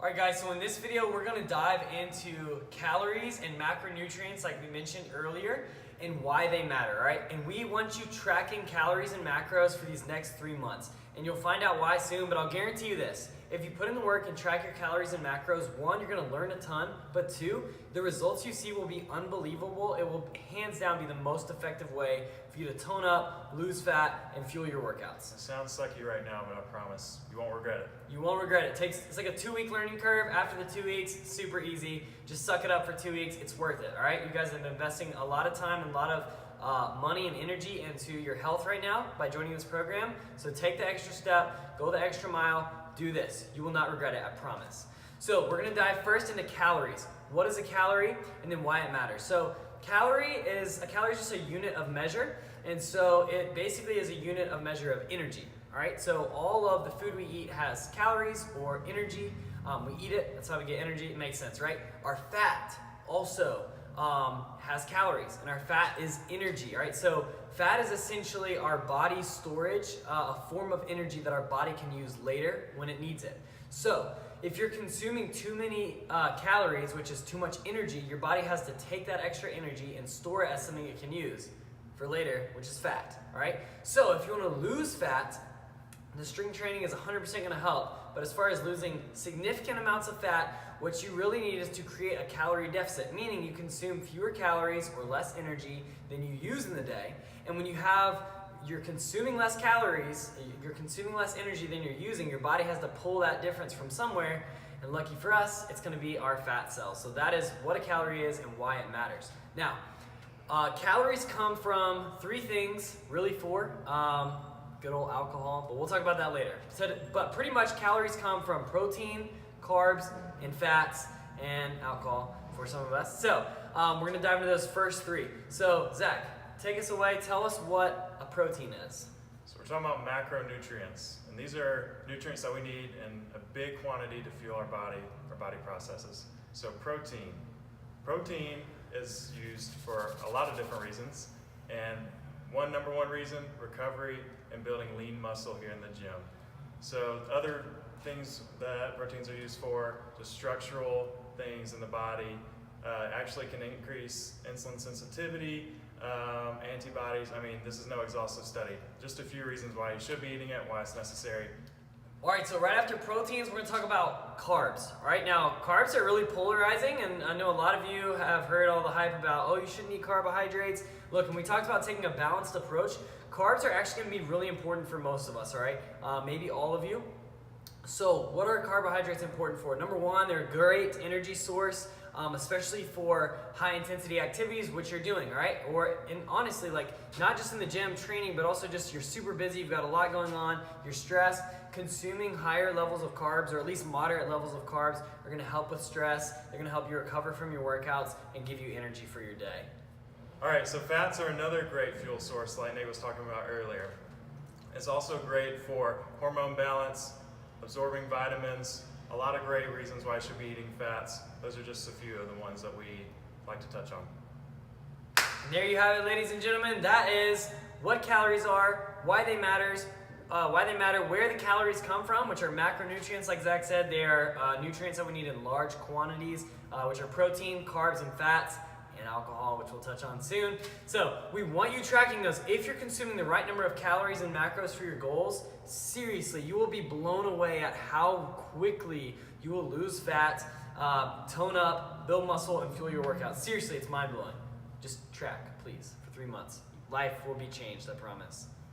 Alright guys, so in this video we're going to dive into calories and macronutrients like we mentioned earlier and why they matter, alright? And we want you tracking calories and macros for these next 3 months. And you'll find out why soon, but I'll guarantee you this. If you put in the work and track your calories and macros, one, you're going to learn a ton, but two, the results you see will be unbelievable. It will hands down be the most effective way for you to tone up, lose fat, and fuel your workouts. It sounds sucky right now, but I promise you won't regret it. You won't regret it. It's like a 2-week learning curve. After the 2 weeks, super easy. Just suck it up for 2 weeks. It's worth it, all right? You guys have been investing a lot of time and a lot of money and energy into your health right now by joining this program. So take the extra step, go the extra mile, do this. You will not regret it, I promise. So we're gonna dive first into calories. What is a calorie and then why it matters. So a calorie is just a unit of measure, and so it basically is a unit of measure of energy. All right, so all of the food we eat has calories or energy. We eat it, that's how we get energy. It makes sense, right? Our fat also has calories, and our fat is energy, all right? So fat is essentially our body's storage, a form of energy that our body can use later when it needs it. So if you're consuming too many calories, which is too much energy, your body has to take that extra energy and store it as something it can use for later, which is fat, all right? So if you want to lose fat, the strength training is 100% going to help, but as far as losing significant amounts of fat, what you really need is to create a calorie deficit, meaning you consume fewer calories or less energy than you use in the day. And when you're consuming less calories, you're consuming less energy than you're using, your body has to pull that difference from somewhere, and lucky for us, it's going to be our fat cells. So that is what a calorie is and why it matters. Now, calories come from 3 things, really 4. Good old alcohol, but we'll talk about that later. But pretty much calories come from protein, carbs, and fats, and alcohol for some of us. So we're gonna dive into those first 3. So Zach, take us away. Tell us what a protein is. So we're talking about macronutrients, and these are nutrients that we need in a big quantity to fuel our body processes. So protein is used for a lot of different reasons, and number one reason, recovery and building lean muscle here in the gym. So other things that proteins are used for, just structural things in the body, actually can increase insulin sensitivity, antibodies. I mean, this is no exhaustive study. Just a few reasons why you should be eating it, why it's necessary. All right, so right after proteins, we're gonna talk about carbs. All right, now carbs are really polarizing, and I know a lot of you have heard all the hype about, oh, you shouldn't eat carbohydrates. Look, when we talked about taking a balanced approach, carbs are actually gonna be really important for most of us, all right? Maybe all of you. So what are carbohydrates important for? Number one, they're a great energy source, especially for high intensity activities, which you're doing, all right? And honestly, like not just in the gym training, but also just you're super busy, you've got a lot going on, you're stressed. Consuming higher levels of carbs, or at least moderate levels of carbs, are gonna help with stress. They're gonna help you recover from your workouts and give you energy for your day. All right, so fats are another great fuel source like Nate was talking about earlier. It's also great for hormone balance, absorbing vitamins, a lot of great reasons why you should be eating fats. Those are just a few of the ones that we like to touch on. And there you have it, ladies and gentlemen. That is what calories are, why they matter, where the calories come from, which are macronutrients, like Zach said. They are nutrients that we need in large quantities, which are protein, carbs, and fats, and alcohol, which we'll touch on soon. So we want you tracking those. If you're consuming the right number of calories and macros for your goals, seriously, you will be blown away at how quickly you will lose fat, tone up, build muscle, and fuel your workouts. Seriously, it's mind-blowing. Just track, please, for 3 months. Life will be changed, I promise.